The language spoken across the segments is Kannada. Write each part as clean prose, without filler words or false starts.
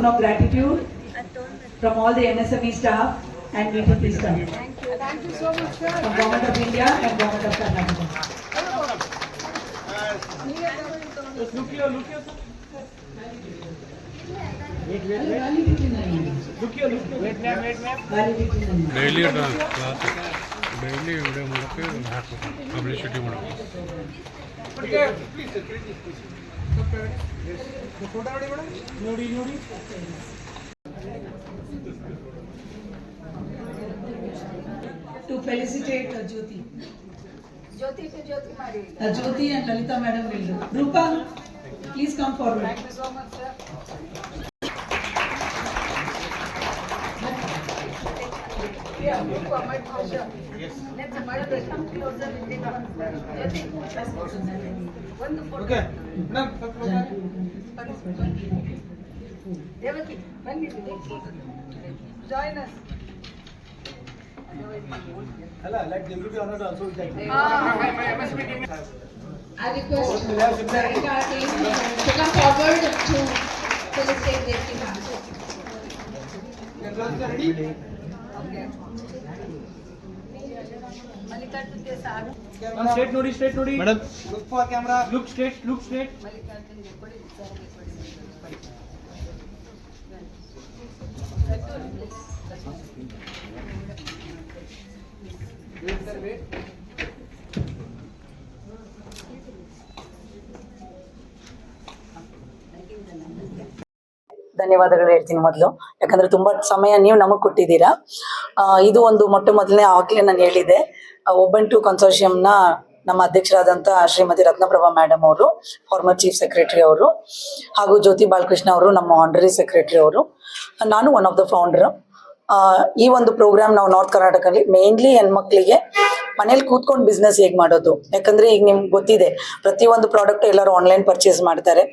of gratitude from all the MSME staff and VTP staff. Thank you so much, sir. From Government of India and Government of Karnataka. Look here, sir. Wait. Look here. Wait, ma'am. Daily class, daily video ಮಾಡೋಕ್ಕೆ ಪಬ್ಲಿಸಿಟಿ ಮಾಡೋದು. Okay, please. ಫೋಟೋ ನೋಡಿ ಮೇಡಮ್. ನೋಡಿ. To felicitate Jyoti. Jyoti and Lalita madam will do. Rupa, please come forward. Thank you so much, sir. Yeah, my pleasure. Yes. Let's come closer with the one photo. Okay. Ma'am, Devaki, join us. Hello, let everybody honor also. I request Sarika team to come forward to felicitate Devaki ma'am. Ready? Mallikarjun ke saath. Straight nodi. Madam. Look for camera. Look straight. Mallikarjun ke kodi. Wait. ಧನ್ಯವಾದಗಳು ಹೇಳ್ತೀನಿ ಮೊದಲು, ಯಾಕಂದ್ರೆ ತುಂಬಾ ಸಮಯ ನೀವು ನಮಗೆ ಕೊಟ್ಟಿದ್ದೀರಾ. ಇದು ಒಂದು ಮೊದಲನೇ ಆಗಲೇ ನಾನು ಹೇಳಿದೆ, ಒಬ್ಬಂಟು ಕನ್ಸೋರ್ಷಿಯಂನ ನಮ್ಮ ಅಧ್ಯಕ್ಷರಾದಂಥ ಶ್ರೀಮತಿ ರತ್ನಪ್ರಭಾ ಮೇಡಮ್ ಅವರು, ಫಾರ್ಮರ್ ಚೀಫ್ ಸೆಕ್ರೆಟರಿ ಅವರು, ಹಾಗೂ ಜ್ಯೋತಿ ಬಾಲಕೃಷ್ಣ ಅವರು ನಮ್ಮ ಆನರರಿ ಸೆಕ್ರೆಟರಿ ಅವರು, ನಾನು ಒನ್ ಆಫ್ ದ ಫೌಂಡರ್. ಈ ಒಂದು ಪ್ರೋಗ್ರಾಮ್ ನಾವು ನಾರ್ತ್ ಕರ್ನಾಟಕದಲ್ಲಿ ಮೇನ್ಲಿ ಹೆಣ್ಮಕ್ಳಿಗೆ ಮನೇಲಿ ಕೂತ್ಕೊಂಡು ಬಿಸ್ನೆಸ್ ಹೇಗೆ ಮಾಡೋದು, ಯಾಕಂದ್ರೆ ಈಗ ನಿಮ್ಗೆ ಗೊತ್ತಿದೆ ಪ್ರತಿಯೊಂದು ಪ್ರಾಡಕ್ಟ್ ಎಲ್ಲರೂ ಆನ್ಲೈನ್ ಪರ್ಚೇಸ್ ಮಾಡ್ತಾರೆ.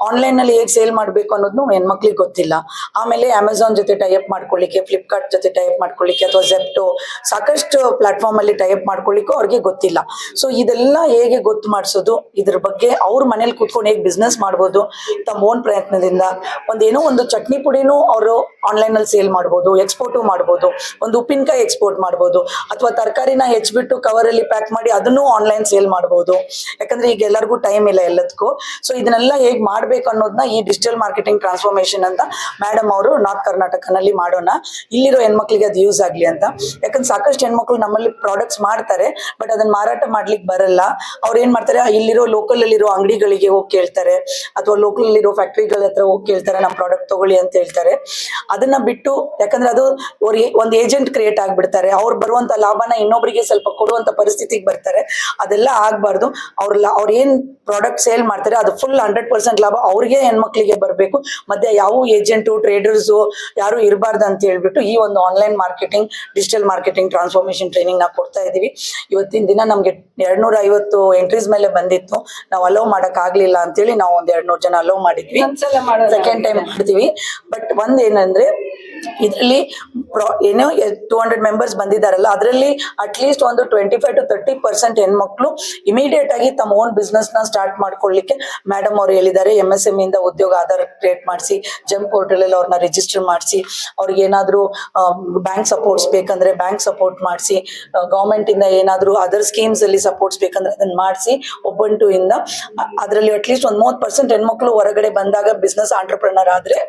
ಆನ್ಲೈನ್ ನಲ್ಲಿ ಹೇಗೆ ಸೇಲ್ ಮಾಡಬೇಕು ಅನ್ನೋದು ಹೆಣ್ಮಕ್ಳಿಗೆ ಗೊತ್ತಿಲ್ಲ. ಆಮೇಲೆ ಅಮೆಝಾನ್ ಜೊತೆ ಟೈಅಪ್ ಮಾಡ್ಕೊಳ್ಳಿಕ್ಕೆ, ಫ್ಲಿಪ್ಕಾರ್ಟ್ ಜೊತೆ ಟೈಅಪ್ ಮಾಡ್ಕೊಳ್ಳಿಕ್ಕೆ, ಅಥವಾ ಜೆಪ್ಟೋ ಸಾಕಷ್ಟು ಪ್ಲಾಟ್ಫಾರ್ಮ್ ಅಲ್ಲಿ ಟೈಅಪ್ ಮಾಡ್ಕೊಳ್ಳಿಕ್ಕೂ ಅವ್ರಿಗೆ ಗೊತ್ತಿಲ್ಲ. ಸೊ ಇದೆಲ್ಲ ಹೇಗೆ ಗೊತ್ತು ಮಾಡಿಸೋದು, ಇದ್ರ ಬಗ್ಗೆ ಅವ್ರ ಮನೇಲಿ ಕೂತ್ಕೊಂಡು ಹೇಗೆ ಬಿಸ್ನೆಸ್ ಮಾಡ್ಬೋದು, ತಮ್ಮ ಓನ್ ಪ್ರಯತ್ನದಿಂದ ಒಂದೇನೋ ಒಂದು ಚಟ್ನಿ ಪುಡಿನೂ ಅವರು ಆನ್ಲೈನ್ ಅಲ್ಲಿ ಸೇಲ್ ಮಾಡ್ಬೋದು, ಎಕ್ಸ್ಪೋರ್ಟು ಮಾಡ್ಬೋದು, ಒಂದು ಉಪ್ಪಿನಕಾಯಿ ಎಕ್ಸ್ಪೋರ್ಟ್ ಮಾಡ್ಬೋದು, ಅಥವಾ ತರಕಾರಿನ ಹೆಚ್ಚಿಬಿಟ್ಟು ಕವರ್ ಅಲ್ಲಿ ಪ್ಯಾಕ್ ಮಾಡಿ ಅದನ್ನು ಆನ್ಲೈನ್ ಸೇಲ್ ಮಾಡಬಹುದು. ಯಾಕಂದ್ರೆ ಈಗ ಎಲ್ಲರಿಗೂ ಟೈಮ್ ಇಲ್ಲ ಎಲ್ಲದಕ್ಕೂ. ಸೊ ಇದನ್ನೆಲ್ಲ ಹೇಗ್ ಮಾಡ್ಬೇಕು ಅನ್ನೋದನ್ನ ಈ ಡಿಜಿಟಲ್ ಮಾರ್ಕೆಟಿಂಗ್ ಟ್ರಾನ್ಸ್ಫಾರ್ಮೇಶನ್ ಅಂತ ಮೇಡಮ್ ಅವರು ನಾರ್ತ್ ಕರ್ನಾಟಕನಲ್ಲಿ ಮಾಡೋಣ, ಇಲ್ಲಿರೋ ಹೆಣ್ಮಕ್ಳಿಗೆ ಅದು ಯೂಸ್ ಆಗ್ಲಿ ಅಂತ. ಯಾಕಂದ್ರೆ ಸಾಕಷ್ಟು ಹೆಣ್ಮಕ್ಳು ನಮ್ಮಲ್ಲಿ ಪ್ರಾಡಕ್ಟ್ಸ್ ಮಾಡ್ತಾರೆ, ಬಟ್ ಅದನ್ನ ಮಾರಾಟ ಮಾಡ್ಲಿಕ್ಕೆ ಬರಲ್ಲ. ಅವ್ರು ಏನ್ ಮಾಡ್ತಾರೆ, ಇಲ್ಲಿರೋ ಲೋಕಲ್ ಅಲ್ಲಿರೋ ಅಂಗಡಿಗಳಿಗೆ ಹೋಗಿ ಕೇಳ್ತಾರೆ, ಅಥವಾ ಲೋಕಲ್ ಅಲ್ಲಿರೋ ಫ್ಯಾಕ್ಟ್ರಿಗಳ ಹತ್ರ ಹೋಗಿ ಕೇಳ್ತಾರೆ, ನಮ್ಮ ಪ್ರಾಡಕ್ಟ್ ತಗೊಳ್ಳಿ ಅಂತ ಹೇಳ್ತಾರೆ. ಅದನ್ನ ಬಿಟ್ಟು, ಯಾಕಂದ್ರೆ ಅದು ಅವ್ರಿಗೆ ಒಂದು ಏಜೆಂಟ್ ಕ್ರಿಯೇಟ್ ಆಗ್ಬಿಡ್ತಾರೆ, ಅವ್ರು ಬರುವಂತ ಲಾಭನ ಇನ್ನೊಬ್ಬರಿಗೆ ಸ್ವಲ್ಪ ಕೊಡುವಂತ ಪರಿಸ್ಥಿತಿಗೆ ಬರ್ತಾರೆ. ಅದೆಲ್ಲ ಆಗ್ಬಾರ್ದು. ಅವ್ರ ಏನ್ ಪ್ರಾಡಕ್ಟ್ ಸೇಲ್ ಮಾಡ್ತಾರೆ ಅದು ಫುಲ್ 100% ಲಾಭ ಅವ್ರಿಗೆ ಹೆಣ್ಮಕ್ಳಿಗೆ ಬರಬೇಕು. ಮತ್ತೆ ಯಾವ ಏಜೆಂಟು ಟ್ರೇಡರ್ಸ್ ಯಾರು ಇರಬಾರ್ದು ಅಂತ ಹೇಳ್ಬಿಟ್ಟು ಈ ಒಂದು online marketing, digital marketing transformation training ನಾವು ಕೊಡ್ತಾ ಇದೀವಿ. ಇವತ್ತಿನ ದಿನ ನಮ್ಗೆ 250 ಎಂಟ್ರೀಸ್ ಮೇಲೆ ಬಂದಿತ್ತು. ನಾವು ಅಲೋ ಮಾಡಕ್ ಆಗ್ಲಿಲ್ಲ ಅಂತೇಳಿ ನಾವು ಒಂದ್ 200 ಜನ ಅಲೋ ಮಾಡಿದ್ವಿ. ಸೆಕೆಂಡ್ ಟೈಮ್ ಮಾಡ್ತೀವಿ. ಬಟ್ ಒಂದ್ ಏನಂದ್ರೆ, ಇದರಲ್ಲಿ ಏನೋ 200 ಮೆಂಬರ್ಸ್ ಬಂದಿದ್ದಾರಲ್ಲ, ಅದರಲ್ಲಿ ಅಟ್ಲೀಸ್ಟ್ ಒಂದು 25 to 30% ಹೆಣ್ಮಕ್ಳು ಇಮಿಡಿಯೇಟ್ ಆಗಿ ತಮ್ಮ ಓನ್ ಬಿಸ್ನೆಸ್ ನ ಸ್ಟಾರ್ಟ್ ಮಾಡ್ಕೊಳ್ಳಿಕ್ಕೆ ಮೇಡಮ್ ಅವ್ರು ಹೇಳಿದ್ದಾರೆ. MSME ಇಂದ ಉದ್ಯೋಗ ಆಧಾರ್ ಕ್ರಿಯೇಟ್ ಮಾಡಿಸಿ, ಜಂಪ್ ಪೋರ್ಟಲ್ ಅಲ್ಲಿ ಅವ್ರನ್ನ ರಿಜಿಸ್ಟರ್ ಮಾಡಿಸಿ, ಅವ್ರಿಗೆ ಏನಾದ್ರು ಬ್ಯಾಂಕ್ ಸಪೋರ್ಟ್ಸ್ ಬೇಕಂದ್ರೆ ಬ್ಯಾಂಕ್ ಸಪೋರ್ಟ್ ಮಾಡಿಸಿ, ಗವರ್ಮೆಂಟ್ ಇಂದ ಏನಾದ್ರು ಅದರ್ ಸ್ಕೀಮ್ಸ್ ಅಲ್ಲಿ ಸಪೋರ್ಟ್ಸ್ ಬೇಕಂದ್ರೆ ಅದನ್ನ ಮಾಡಿಸಿ, ಒಬ್ಬಂಟು ಇಂದ ಅದರಲ್ಲಿ ಅಟ್ಲೀಸ್ಟ್ ಒಂದು 30% ಹೆಣ್ಮಕ್ಳು ಹೊರಗಡೆ ಬಂದಾಗ ಬಿಸ್ನೆಸ್ ಆಂಟರ್ಪ್ರನರ್ ಆದ್ರೆ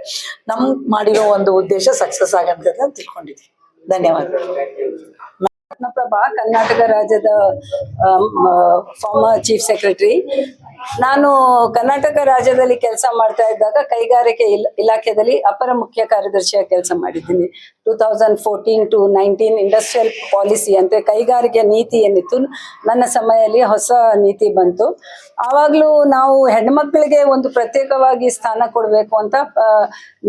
ನಮ್ ಮಾಡಿರೋ ಒಂದು ಉದ್ದೇಶ ಸಕ್ಸಸ್ ಆಗಂತ ತಿಳ್ಕೊಂಡಿದ್ವಿ. ಧನ್ಯವಾದಗಳು. ರತ್ನಪ್ರಭಾ, ಕರ್ನಾಟಕ ರಾಜ್ಯದ ಫಾರ್ಮರ್ ಚೀಫ್ ಸೆಕ್ರೆಟರಿ. ನಾನು ಕರ್ನಾಟಕ ರಾಜ್ಯದಲ್ಲಿ ಕೆಲಸ ಮಾಡ್ತಾ ಇದ್ದಾಗ ಕೈಗಾರಿಕೆ ಇಲಾಖೆಯಲ್ಲಿ ಅಪರ ಮುಖ್ಯ ಕಾರ್ಯದರ್ಶಿಯಾಗಿ ಕೆಲಸ ಮಾಡಿದ್ದೀನಿ. 2014 to 19 ಇಂಡಸ್ಟ್ರಿಯಲ್ ಪಾಲಿಸಿ ಅಂತ ಕೈಗಾರಿಕೆ ನೀತಿ ಏನಿತ್ತು, ನನ್ನ ಸಮಯದಲ್ಲಿ ಹೊಸ ನೀತಿ ಬಂತು. ಆವಾಗಲೂ ನಾವು ಹೆಣ್ಮಕ್ಳಿಗೆ ಒಂದು ಪ್ರತ್ಯೇಕವಾಗಿ ಸ್ಥಾನ ಕೊಡಬೇಕು ಅಂತ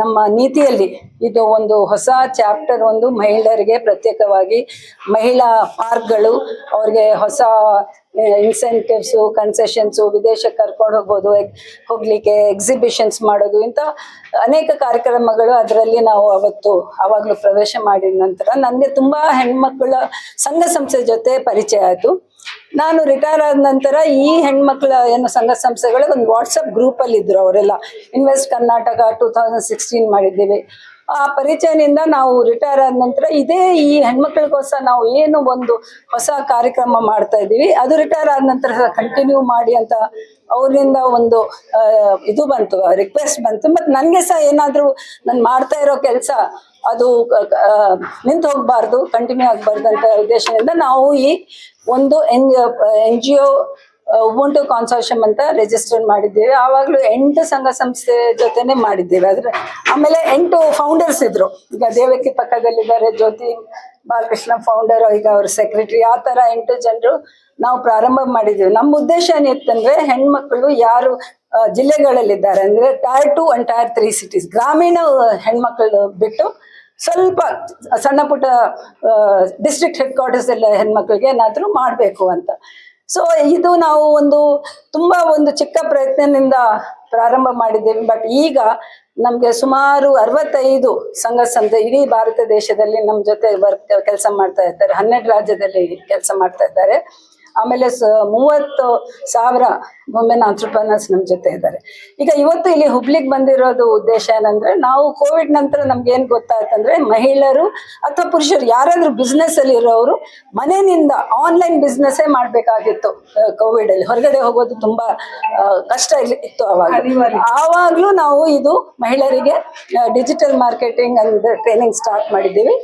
ನಮ್ಮ ನೀತಿಯಲ್ಲಿ ಇದು ಒಂದು ಹೊಸ ಚಾಪ್ಟರ್, ಒಂದು ಮಹಿಳೆಯರಿಗೆ ಪ್ರತ್ಯೇಕವಾಗಿ ಮಹಿಳಾ ಪಾರ್ಕ್ಗಳು, ಅವ್ರಿಗೆ ಹೊಸ ಇನ್ಸೆಂಟಿವ್ಸು, ಕನ್ಸೆಷನ್ಸು, ವಿದೇಶಕ್ಕೆ ಕರ್ಕೊಂಡು ಹೋಗ್ಲಿಕ್ಕೆ ಎಕ್ಸಿಬಿಷನ್ಸ್ ಮಾಡೋದು, ಇಂಥ ಅನೇಕ ಕಾರ್ಯಕ್ರಮಗಳು ಅದರಲ್ಲಿ ನಾವು ಆವಾಗಲೂ ಪ್ರವೇಶ ಮಾಡಿದ ನಂತರ ನನಗೆ ತುಂಬಾ ಹೆಣ್ಮಕ್ಳ ಸಂಘ ಸಂಸ್ಥೆ ಜೊತೆ ಪರಿಚಯ ಆಯಿತು. ನಾನು ರಿಟೈರ್ ಆದ ನಂತರ ಈ ಹೆಣ್ಮಕ್ಳ ಏನು ಸಂಘ ಸಂಸ್ಥೆಗಳ ಒಂದು ವಾಟ್ಸಪ್ ಗ್ರೂಪಲ್ಲಿ ಇದ್ರು ಅವರೆಲ್ಲ. ಇನ್ವೆಸ್ಟ್ ಕರ್ನಾಟಕ 2016 ಮಾಡಿದ್ದೀವಿ. ಆ ಪರಿಚಯದಿಂದ ನಾವು ರಿಟೈರ್ ಆದ ನಂತರ ಇದೇ ಈ ಹೆಣ್ಮಕ್ಳಿಗೋಸ್ಕರ ನಾವು ಏನು ಒಂದು ಹೊಸ ಕಾರ್ಯಕ್ರಮ ಮಾಡ್ತಾ ಇದ್ದೀವಿ, ಅದು ರಿಟೈರ್ ಆದ ನಂತರ ಕಂಟಿನ್ಯೂ ಮಾಡಿ ಅಂತ ಅವರಿಂದ ಒಂದು ಇದು ಬಂತು, ರಿಕ್ವೆಸ್ಟ್ ಬಂತು. ಮತ್ತು ನನಗೆ ಸಹ ಏನಾದರೂ ನಾನು ಮಾಡ್ತಾ ಇರೋ ಕೆಲಸ ಅದು ನಿಂತು ಹೋಗಬಾರ್ದು, ಕಂಟಿನ್ಯೂ ಆಗಬಾರ್ದು ಅಂತ ಉದ್ದೇಶದಿಂದ ನಾವು ಈ ಒಂದು NGO ಉಬುಂಟು ಕಾನ್ಸೋರ್ಷಿಯಂ ಅಂತ ರಿಜಿಸ್ಟರ್ ಮಾಡಿದ್ದೇವೆ. ಆವಾಗಲೂ 8 ಸಂಘ ಸಂಸ್ಥೆ ಜೊತೆನೆ ಮಾಡಿದ್ದೇವೆ. ಆದ್ರೆ ಆಮೇಲೆ 8 ಫೌಂಡರ್ಸ್ ಇದ್ರು. ಈಗ ದೇವಕಿ ಪಕ್ಕದಲ್ಲಿದ್ದಾರೆ, ಜ್ಯೋತಿ ಬಾಲಕೃಷ್ಣ ಫೌಂಡರ್, ಈಗ ಅವ್ರ ಸೆಕ್ರೆಟರಿ, ಆ ಥರ 8 ಜನರು ನಾವು ಪ್ರಾರಂಭ ಮಾಡಿದ್ದೀವಿ. ನಮ್ಮ ಉದ್ದೇಶ ಏನಿತ್ತಂದ್ರೆ ಹೆಣ್ಮಕ್ಳು ಯಾರು ಜಿಲ್ಲೆಗಳಲ್ಲಿದ್ದಾರೆ ಅಂದ್ರೆ Tier 2 and Tier 3 ಸಿಟೀಸ್, ಗ್ರಾಮೀಣ ಹೆಣ್ಮಕ್ಳು ಬಿಟ್ಟು ಸ್ವಲ್ಪ ಸಣ್ಣ ಪುಟ್ಟ ಡಿಸ್ಟ್ರಿಕ್ಟ್ ಹೆಡ್ ಕ್ವಾರ್ಟರ್ಸ್ ಎಲ್ಲ ಹೆಣ್ಮಕ್ಳಿಗೆ ಏನಾದರೂ ಮಾಡಬೇಕು ಅಂತ. ಸೊ ಇದು ನಾವು ತುಂಬಾ ಒಂದು ಚಿಕ್ಕ ಪ್ರಯತ್ನದಿಂದ ಪ್ರಾರಂಭ ಮಾಡಿದ್ದೇವೆ. ಬಟ್ ಈಗ ನಮ್ಗೆ ಸುಮಾರು 65 ಸಂಘ ಸಂಸ್ಥೆ ಇಡೀ ಭಾರತ ದೇಶದಲ್ಲಿ ನಮ್ಮ ಜೊತೆ ಕೆಲಸ ಮಾಡ್ತಾ ಇದ್ದಾರೆ. 12 ರಾಜ್ಯದಲ್ಲಿ ಕೆಲಸ ಮಾಡ್ತಾ ಇದ್ದಾರೆ. ಆಮೇಲೆ 30,000 ವುಮೆನ್ ಆಂಟ್ರಪ್ರನರ್ಸ್ ನಮ್ಮ ಜೊತೆ ಇದ್ದಾರೆ. ಈಗ ಇವತ್ತು ಇಲ್ಲಿ ಹುಬ್ಳಿಗೆ ಬಂದಿರೋದು ಉದ್ದೇಶ ಏನಂದ್ರೆ, ನಾವು ಕೋವಿಡ್ ನಂತರ ನಮ್ಗೆ ಏನ್ ಗೊತ್ತಾಯ್ತಂದ್ರೆ, ಮಹಿಳೆಯರು ಅಥವಾ ಪುರುಷರು ಯಾರಾದ್ರೂ ಬಿಸ್ನೆಸ್ ಅಲ್ಲಿ ಇರೋರು ಮನೆಯಿಂದ ಆನ್ಲೈನ್ ಬಿಸ್ನೆಸ್ಸೇ ಮಾಡ್ಬೇಕಾಗಿತ್ತು. ಕೋವಿಡ್ ಅಲ್ಲಿ ಹೊರಗಡೆ ಹೋಗೋದು ತುಂಬಾ ಕಷ್ಟ ಇತ್ತು. ಆವಾಗ್ಲೂ ನಾವು ಇದು ಮಹಿಳೆಯರಿಗೆ digital marketing and training start ಮಾಡಿದ್ದೀವಿ.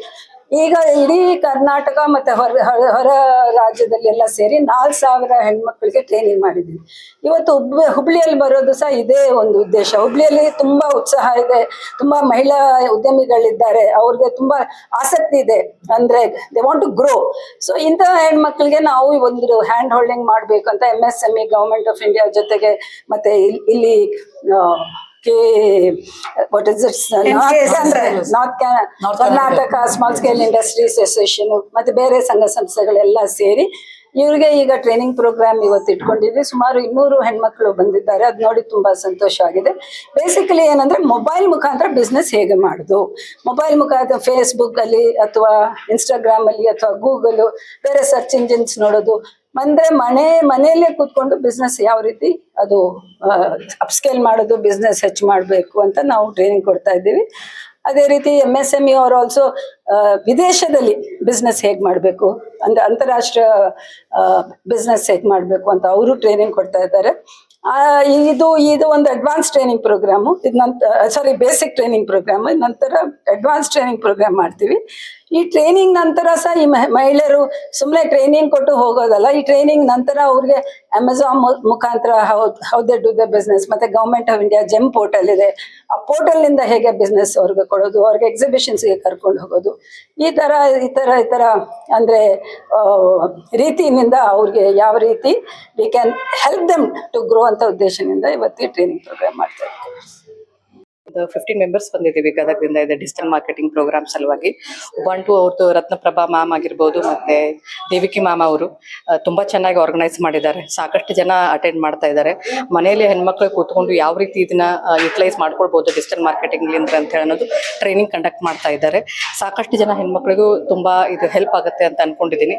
ಈಗ ಇಡೀ ಕರ್ನಾಟಕ ಮತ್ತೆ ಹೊರ ರಾಜ್ಯದಲ್ಲಿ ಎಲ್ಲ ಸೇರಿ 4,000 ಹೆಣ್ಮಕ್ಳಿಗೆ ಟ್ರೈನಿಂಗ್ ಮಾಡಿದ್ದೀವಿ. ಇವತ್ತು ಹುಬ್ಳಿಯಲ್ಲಿ ಬರೋದು ಸಹ ಇದೇ ಒಂದು ಉದ್ದೇಶ. ಹುಬ್ಳಿಯಲ್ಲಿ ತುಂಬಾ ಉತ್ಸಾಹ ಇದೆ, ತುಂಬಾ ಮಹಿಳಾ ಉದ್ಯಮಿಗಳಿದ್ದಾರೆ, ಅವ್ರಿಗೆ ತುಂಬಾ ಆಸಕ್ತಿ ಇದೆ, ಅಂದ್ರೆ they want to grow. So ಇಂತಹ ಹೆಣ್ಮಕ್ಳಿಗೆ ನಾವು ಒಂದು ಹ್ಯಾಂಡ್ ಹೋಲ್ಡಿಂಗ್ ಮಾಡ್ಬೇಕು ಅಂತ MSME ಗವರ್ಮೆಂಟ್ ಆಫ್ ಇಂಡಿಯಾ ಜೊತೆಗೆ ಮತ್ತೆ ಇಲ್ಲಿ what is it? North Karnataka small scale industries association ಮತ್ತೆ ಬೇರೆ ಸಂಘ ಸಂಸ್ಥೆಗಳೆಲ್ಲ ಸೇರಿ ಇವರಿಗೆ ಈಗ ಟ್ರೈನಿಂಗ್ ಪ್ರೋಗ್ರಾಮ್ ಇವತ್ತು ಇಟ್ಕೊಂಡಿದ್ವಿ. ಸುಮಾರು 200 ಹೆಣ್ಮಕ್ಳು ಬಂದಿದ್ದಾರೆ. ಅದು ನೋಡಿ ತುಂಬಾ ಸಂತೋಷ ಆಗಿದೆ. ಬೇಸಿಕಲಿ ಏನಂದ್ರೆ ಮೊಬೈಲ್ ಮುಖಾಂತರ ಬಿಸ್ನೆಸ್ ಹೇಗೆ ಮಾಡುದು, ಮೊಬೈಲ್ ಮುಖಾಂತರ ಫೇಸ್ಬುಕ್ ಅಲ್ಲಿ ಅಥವಾ ಇನ್ಸ್ಟಾಗ್ರಾಮ್ ಅಲ್ಲಿ ಅಥವಾ ಗೂಗಲ್ ಬೇರೆ ಸರ್ಚ್ ಇಂಜಿನ್ಸ್ ನೋಡೋದು, ಅಂದ್ರೆ ಮನೆಯಲ್ಲೇ ಕೂತ್ಕೊಂಡು ಬಿಸ್ನೆಸ್ ಯಾವ ರೀತಿ ಅದು ಅಪ್ಸ್ಕೇಲ್ ಮಾಡೋದು, ಬಿಸ್ನೆಸ್ ಹೆಚ್ಚು ಮಾಡಬೇಕು ಅಂತ ನಾವು ಟ್ರೈನಿಂಗ್ ಕೊಡ್ತಾ ಇದ್ದೀವಿ. ಅದೇ ರೀತಿ MSME ಅವರು ಆಲ್ಸೋ ವಿದೇಶದಲ್ಲಿ ಬಿಸ್ನೆಸ್ ಹೇಗೆ ಮಾಡಬೇಕು ಅಂದ್ರೆ ಅಂತಾರಾಷ್ಟ್ರೀಯ ಬಿಸ್ನೆಸ್ ಹೇಗೆ ಮಾಡಬೇಕು ಅಂತ ಅವರು ಟ್ರೈನಿಂಗ್ ಕೊಡ್ತಾ ಇದ್ದಾರೆ. ಇದು ಒಂದು ಅಡ್ವಾನ್ಸ್ ಟ್ರೈನಿಂಗ್ ಪ್ರೋಗ್ರಾಮು. ಇದು ಬೇಸಿಕ್ ಟ್ರೈನಿಂಗ್ ಪ್ರೋಗ್ರಾಮ್. ನಂತರ ಅಡ್ವಾನ್ಸ್ ಟ್ರೈನಿಂಗ್ ಪ್ರೋಗ್ರಾಮ್ ಮಾಡ್ತೀವಿ. ಈ ಟ್ರೈನಿಂಗ್ ನಂತರ ಸಹ ಈ ಮಹಿಳೆಯರು ಸುಮ್ಮನೆ ಟ್ರೈನಿಂಗ್ ಕೊಟ್ಟು ಹೋಗೋದಲ್ಲ, ಈ ಟ್ರೈನಿಂಗ್ ನಂತರ ಅವ್ರಿಗೆ ಅಮೆಝಾನ್ ಮುಖಾಂತರ how they do the business, ಮತ್ತೆ government of India GeM portal ಇದೆ, ಆ ಪೋರ್ಟಲ್ ನಿಂದ ಹೇಗೆ ಬಿಸ್ನೆಸ್ ಅವ್ರಿಗೆ ಕೊಡೋದು, ಅವ್ರಿಗೆ ಎಕ್ಸಿಬಿಷನ್ಸ್ಗೆ ಕರ್ಕೊಂಡು ಹೋಗೋದು, ಈ ತರ ಅಂದ್ರೆ ರೀತಿಯಿಂದ ಅವ್ರಿಗೆ ಯಾವ ರೀತಿ we can help them to grow ಅಂತ ಉದ್ದೇಶದಿಂದ ಇವತ್ತು ಟ್ರೈನಿಂಗ್ ಪ್ರೋಗ್ರಾಮ್ ಮಾಡ್ತಾ ಇದ್ದೀವಿ. 15 ಮೆಂಬರ್ಸ್ ಬಂದಿದ್ದೀವಿ ಗದಗದಿಂದ. ಇದೆ ಡಿಜಿಟಲ್ ಮಾರ್ಕೆಟಿಂಗ್ ಪ್ರೋಗ್ರಾಮ್ ಸಲುವಾಗಿ. ಉಬುಂಟು ಅವ್ರದ್ದು ರತ್ನಪ್ರಭಾ ಮ್ಯಾಮ್ ಆಗಿರ್ಬೋದು, ಮತ್ತೆ ದೇವಿಕಿ ಮ್ಯಾಮ್ ಅವರು ತುಂಬಾ ಚೆನ್ನಾಗಿ ಆರ್ಗನೈಸ್ ಮಾಡಿದ್ದಾರೆ. ಸಾಕಷ್ಟು ಜನ ಅಟೆಂಡ್ ಮಾಡ್ತಾ ಇದ್ದಾರೆ. ಮನೆಯಲ್ಲಿ ಹೆಣ್ಮಕ್ಳು ಕೂತ್ಕೊಂಡು ಯಾವ ರೀತಿ ಇದನ್ನ ಯುಟಿಲೈಸ್ ಮಾಡ್ಕೊಳ್ಬಹುದು ಡಿಜಿಟಲ್ ಮಾರ್ಕೆಟಿಂಗ್ ಅಂತ ಅನ್ನೋದು ಟ್ರೈನಿಂಗ್ ಕಂಡಕ್ಟ್ ಮಾಡ್ತಾ ಇದ್ದಾರೆ. ಸಾಕಷ್ಟು ಜನ ಹೆಣ್ಮಕ್ಳಿಗೂ ತುಂಬಾ ಇದು ಹೆಲ್ಪ್ ಆಗುತ್ತೆ ಅಂತ ಅನ್ಕೊಂಡಿದ್ದೀನಿ.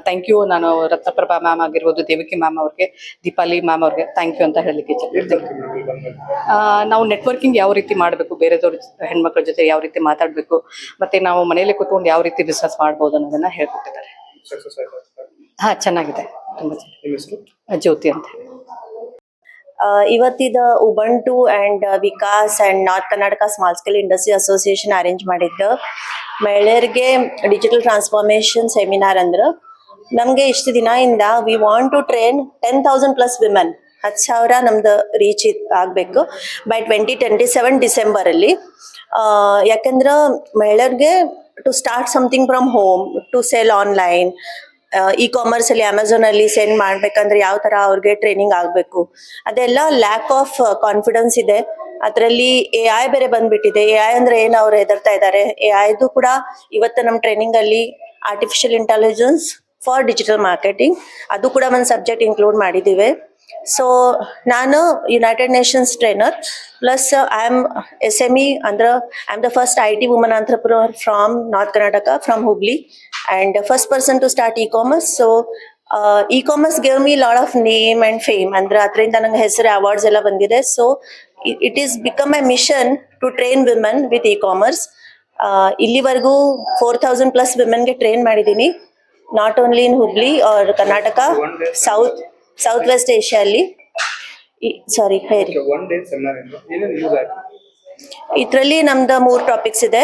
Thank you. ನಾನು ರತ್ನಪ್ರಭಾ ಮ್ಯಾಮ್ ಆಗಿರ್ಬೋದು, ದೇವಿಕಿ ಮ್ಯಾಮ್ ಅವ್ರಿಗೆ, ದೀಪಾಲಿ ಮ್ಯಾಮ್ ಅವ್ರಿಗೆ ಥ್ಯಾಂಕ್ ಯು ಅಂತ ಹೇಳಲಿಕ್ಕೆ ಇಚ್ಛೆಪಡ್ತೀನಿ. ನಾವು ನೆಟ್ವರ್ಕಿಂಗ್ ಯಾವ ರೀತಿ ಮಾಡಬೇಕು, ಬೇರೆದವ್ರ ಹೆಣ್ಮಕ್ಳ ಜೊತೆ ಯಾವ ರೀತಿ ಮಾತಾಡಬೇಕು, ಮತ್ತೆ ನಾವು ಮನೆಯಲ್ಲೇ ಕೂತ್ಕೊಂಡು ಯಾವ ರೀತಿ ಬಿಸ್ನೆಸ್ ಮಾಡ್ಬೋದು ಅನ್ನೋದನ್ನ ಹೇಳ್ಕೊಟ್ಟಿದ್ದಾರೆ. ಹಾ, ಚೆನ್ನಾಗಿದೆ, ತುಂಬಾ ಚೆನ್ನಾಗಿ. ಜ್ಯೋತಿ ಅಂತ ಹೇಳಿ. ಇವತ್ತಿದ Ubuntu and Vikas and north Karnataka small scale industry association arrange ಮಾಡಿದ್ದು ಮಹಿಳೆಯರಿಗೆ ಡಿಜಿಟಲ್ ಟ್ರಾನ್ಸ್ಫಾರ್ಮೇಶನ್ ಸೆಮಿನಾರ್. ಅಂದ್ರೆ ನಮ್ಗೆ ಇಷ್ಟು ದಿನದಿಂದ we want to train 10,000+ women. 10,000 ನಮ್ದು ರೀಚ್ ಆಗಬೇಕು ಬೈ 2027 ಡಿಸೆಂಬರ್ ಅಲ್ಲಿ. ಯಾಕಂದ್ರೆ ಮಹಿಳೆಯರಿಗೆ to start something from home, to sell online, e-commerce ಅಲ್ಲಿ ಅಮೆಝಾನ್ ಅಲ್ಲಿ ಸೆಂಡ್ ಮಾಡ್ಬೇಕಂದ್ರೆ ಯಾವ ತರ ಅವ್ರಿಗೆ ಟ್ರೈನಿಂಗ್ ಆಗ್ಬೇಕು, ಅದೆಲ್ಲ ಲ್ಯಾಕ್ ಆಫ್ ಕಾನ್ಫಿಡೆನ್ಸ್ ಇದೆ. ಅದರಲ್ಲಿ AI ಬೇರೆ ಬಂದ್ಬಿಟ್ಟಿದೆ. AI ಅಂದ್ರೆ ಏನು ಅವ್ರು ಹೆದರ್ತಾ ಇದ್ದಾರೆ. AI ಕೂಡ ಇವತ್ತು ನಮ್ಮ ಟ್ರೈನಿಂಗ್ ಅಲ್ಲಿ artificial intelligence for digital marketing ಅದು ಕೂಡ ಒಂದು ಸಬ್ಜೆಕ್ಟ್ ಇನ್ಕ್ಲೂಡ್ ಮಾಡಿದ್ದೀವಿ. ಸೊ ನಾನು United Nations trainer plus I am SME ಅಂದ್ರೆ I am the first IT woman entrepreneur from north Karnataka, from Hubli, and first person to start e-commerce. So E-commerce gave me a lot of name and fame. ಅಂದ್ರೆ ಅದರಿಂದ ನಂಗೆ ಹೆಸರು ಅವಾರ್ಡ್ಸ್ ಎಲ್ಲ ಬಂದಿದೆ. So it is become a mission to train women with e-commerce. ಇಲ್ಲಿವರೆಗೂ 4,000+ ವಿಮೆನ್ಗೆ ಟ್ರೈನ್ ಮಾಡಿದ್ದೀನಿ, not only in Hubli or Karnataka, south west ಏಷ್ಯಾಲಿ. ಸಾರಿ ಹೇಳಿ. ಇದರಲ್ಲಿ ನಮ್ದು 3 ಟಾಪಿಕ್ಸ್ ಇದೆ.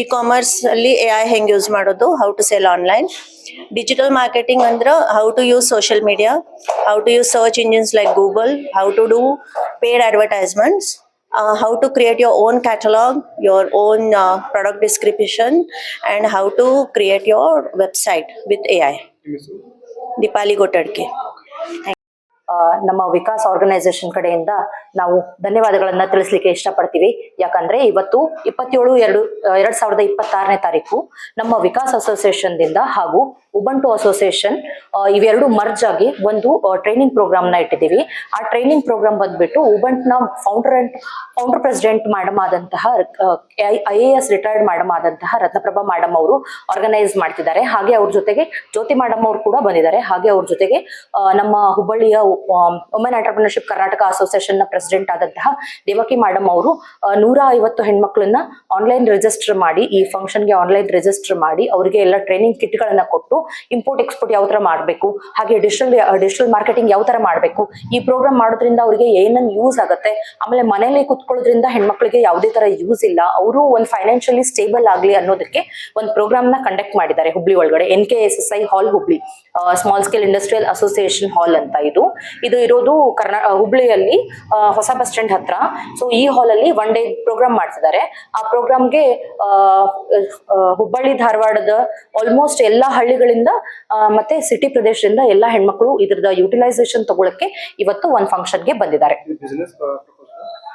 ಇ-ಕಾಮರ್ಸ್ ಅಲ್ಲಿ AI ಹೆಂಗೆ ಯೂಸ್ ಮಾಡೋದು, how to sell online. Digital marketing ಅಂದ್ರೆ how to use social media, how to use search engines like Google, how to do paid advertisements, how to create your own catalog, your own product description, and how to create your website with AI. Dipali Gotadke. ನಮ್ಮ ವಿಕಾಸ್ ಆರ್ಗನೈಸೇಷನ್ ಕಡೆಯಿಂದ ನಾವು ಧನ್ಯವಾದಗಳನ್ನ ತಿಳಿಸ್ಲಿಕ್ಕೆ ಇಷ್ಟಪಡ್ತೀವಿ. ಯಾಕಂದ್ರೆ ಇವತ್ತು 27/2/2026 ತಾರೀಕು ನಮ್ಮ ವಿಕಾಸ್ ಅಸೋಸಿಯೇಷನ್ ದಿಂದ ಹಾಗೂ ಉಬಂಟು ಅಸೋಸಿಯೇಷನ್ ಇವೆರಡು ಮರ್ಜ್ ಆಗಿ ಒಂದು ಟ್ರೈನಿಂಗ್ ಪ್ರೋಗ್ರಾಮ್ ನ ಇಟ್ಟಿದ್ದೀವಿ. ಆ ಟ್ರೈನಿಂಗ್ ಪ್ರೋಗ್ರಾಮ್ ಬಂದ್ಬಿಟ್ಟು ಉಬಂಟ್ನ ಫೌಂಡರ್ ಪ್ರೆಸಿಡೆಂಟ್ ಮೇಡಮ್ ಆದಂತಹ IAS ರಿಟೈರ್ಡ್ ಮೇಡಮ್ ಆದಂತಹ ರತ್ನಪ್ರಭಾ ಮೇಡಮ್ ಅವರು ಆರ್ಗನೈಸ್ ಮಾಡ್ತಿದ್ದಾರೆ. ಹಾಗೆ ಅವ್ರ ಜೊತೆಗೆ ಜ್ಯೋತಿ ಮೇಡಮ್ ಅವರು ಕೂಡ ಬಂದಿದ್ದಾರೆ. ಹಾಗೆ ಅವ್ರ ಜೊತೆಗೆ ನಮ್ಮ ಹುಬ್ಬಳ್ಳಿಯ ವುಮೆನ್ ಎಂಟರ್ಪ್ರಿನರ್ಶಿಪ್ ಕರ್ನಾಟಕ ಅಸೋಸಿಯೇಷನ್ ನ ಪ್ರೆಸಿಡೆಂಟ್ ಆದಂತಹ ದೇವಕಿ ಮೇಡಮ್ ಅವರು 150 ಹೆಣ್ಮಕ್ಳನ್ನ ಆನ್ಲೈನ್ ರಿಜಿಸ್ಟರ್ ಮಾಡಿ, ಈ ಫಂಕ್ಷನ್ಗೆ ಆನ್ಲೈನ್ ರಿಜಿಸ್ಟರ್ ಮಾಡಿ ಅವರಿಗೆ ಎಲ್ಲ ಟ್ರೈನಿಂಗ್ ಕಿಟ್ ಗಳನ್ನ ಕೊಟ್ಟು ಇಂಪೋರ್ಟ್ ಎಕ್ಸ್ಪೋರ್ಟ್ ಯಾವ ತರ ಮಾಡಬೇಕು, ಹಾಗೆ ಡಿಜಿಟಲ್ ಮಾರ್ಕೆಟಿಂಗ್ ಯಾವ ತರ ಮಾಡಬೇಕು, ಈ ಪ್ರೋಗ್ರಾಮ್ ಮಾಡೋದ್ರಿಂದ ಅವರಿಗೆ ಏನನ್ ಯೂಸ್ ಆಗುತ್ತೆ, ಆಮೇಲೆ ಮನೇಲಿ ಕುತ್ಕೊಳ್ಳೋದ್ರಿಂದ ಹೆಣ್ಮಕ್ಳಿಗೆ ಯಾವುದೇ ತರ ಯೂಸ್ ಇಲ್ಲ, ಅವರು ಒಂದು ಫೈನಾನ್ಷಿಯಲಿ ಸ್ಟೇಬಲ್ ಆಗ್ಲಿ ಅನ್ನೋದಕ್ಕೆ ಒಂದು ಪ್ರೋಗ್ರಾಮ್ ನ ಕಂಡಕ್ಟ್ ಮಾಡಿದ್ದಾರೆ ಹುಬ್ಳಿ ಒಳಗಡೆ. NKSSI hall Hubli, small scale industrial association hall ಅಂತ. ಇದು ಇರೋದು ಹುಬ್ಳಿಯಲ್ಲಿ ಹೊಸ ಬಸ್ ಸ್ಟ್ಯಾಂಡ್ ಹತ್ರ. ಸೊ ಈ ಹಾಲ್ ಅಲ್ಲಿ 1 ಡೇ ಪ್ರೋಗ್ರಾಮ್ ಮಾಡ್ತಿದ್ದಾರೆ. ಆ ಪ್ರೋಗ್ರಾಮ್ಗೆ ಹುಬ್ಬಳ್ಳಿ ಧಾರವಾಡದ ಆಲ್ಮೋಸ್ಟ್ ಎಲ್ಲಾ ಹಳ್ಳಿಗಳಿಂದ ಮತ್ತೆ ಸಿಟಿ ಪ್ರದೇಶದಿಂದ ಎಲ್ಲಾ ಹೆಣ್ಮಕ್ಳು ಇದ್ರದ ಯುಟಿಲೈಸೇಷನ್ ತಗೊಳಕ್ಕೆ ಇವತ್ತು ಒಂದು ಫಂಕ್ಷನ್ಗೆ ಬಂದಿದ್ದಾರೆ.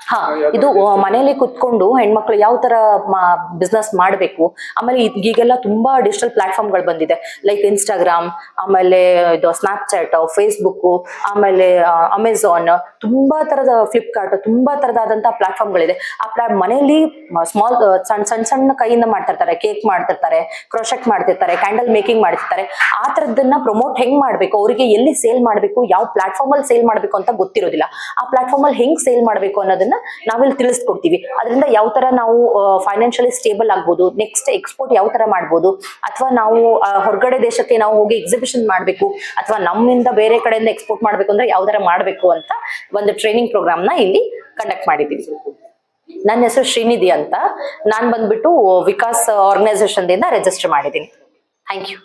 ಹಾ, ಇದು ಮನೆಯಲ್ಲಿ ಕುತ್ಕೊಂಡು ಹೆಣ್ಮಕ್ಳು ಯಾವ ತರ ಬಿಸ್ನೆಸ್ ಮಾಡಬೇಕು. ಆಮೇಲೆ ಈಗೆಲ್ಲ ತುಂಬಾ ಡಿಜಿಟಲ್ ಪ್ಲಾಟ್ಫಾರ್ಮ್ಗಳು ಬಂದಿದೆ, ಲೈಕ್ ಇನ್ಸ್ಟಾಗ್ರಾಮ್, ಆಮೇಲೆ ಇದು ಸ್ನ್ಯಾಪ್ಚಾಟ್, ಫೇಸ್ಬುಕ್, ಆಮೇಲೆ ಅಮೆಝಾನ್, ತುಂಬಾ ತರದ ಫ್ಲಿಪ್ಕಾರ್ಟ್, ತುಂಬಾ ತರದಾದಂತಹ ಪ್ಲಾಟ್ಫಾರ್ಮ್ಗಳಿದೆ. ಮನೆಯಲ್ಲಿ ಸಣ್ಣ ಕೈಯಿಂದ ಮಾಡ್ತಿರ್ತಾರೆ, ಕೇಕ್ ಮಾಡ್ತಿರ್ತಾರೆ, ಕ್ರೋಶೆಟ್ ಮಾಡ್ತಿರ್ತಾರೆ, ಕ್ಯಾಂಡಲ್ ಮೇಕಿಂಗ್ ಮಾಡ್ತಿರ್ತಾರೆ. ಆ ತರದನ್ನ ಪ್ರಮೋಟ್ ಹೆಂಗ್ ಮಾಡ್ಬೇಕು, ಅವರಿಗೆ ಎಲ್ಲಿ ಸೇಲ್ ಮಾಡ್ಬೇಕು, ಯಾವ ಪ್ಲಾಟ್ಫಾರ್ಮ್ ಅಲ್ಲಿ ಸೇಲ್ ಮಾಡ್ಬೇಕು ಅಂತ ಗೊತ್ತಿರೋದಿಲ್ಲ. ಆ ಪ್ಲಾಟ್ಫಾರ್ಮ್ ಅಲ್ಲಿ ಹೆಂಗ್ ಸೇಲ್ ಮಾಡ್ಬೇಕು ಅನ್ನೋದನ್ನ ನಾವಿಲ್ಲಿ ತಿಳಿಸ್ಕೊಡ್ತೀವಿ. ಅದರಿಂದ ಯಾವ ತರ ನಾವು ಫೈನಾನ್ಷಿಯಲಿ ಸ್ಟೇಬಲ್ ಆಗ್ಬೋದು, ನೆಕ್ಸ್ಟ್ ಎಕ್ಸ್ಪೋರ್ಟ್ ಯಾವ ತರ ಮಾಡ್ಬೋದು, ಅಥವಾ ನಾವು ಹೊರಗಡೆ ದೇಶಕ್ಕೆ ನಾವು ಹೋಗಿ ಎಕ್ಸಿಬಿಷನ್ ಮಾಡ್ಬೇಕು, ಅಥವಾ ನಮ್ಮಿಂದ ಬೇರೆ ಕಡೆಯಿಂದ ಎಕ್ಸ್ಪೋರ್ಟ್ ಮಾಡ್ಬೇಕು ಅಂದ್ರೆ ಯಾವ ತರ ಮಾಡ್ಬೇಕು ಅಂತ ಒಂದು ಟ್ರೈನಿಂಗ್ ಪ್ರೋಗ್ರಾಮ್ ನ ಇಲ್ಲಿ ಕಂಡಕ್ಟ್ ಮಾಡಿದ್ದೀವಿ. ನನ್ನ ಹೆಸರು ಶ್ರೀನಿಧಿ ಅಂತ. ನಾನ್ ಬಂದ್ಬಿಟ್ಟು ವಿಕಾಸ್ ಆರ್ಗನೈಸೇಷನ್ ದಿಂದ ರಿಜಿಸ್ಟರ್ ಮಾಡಿದ್ದೀನಿ. Thank you.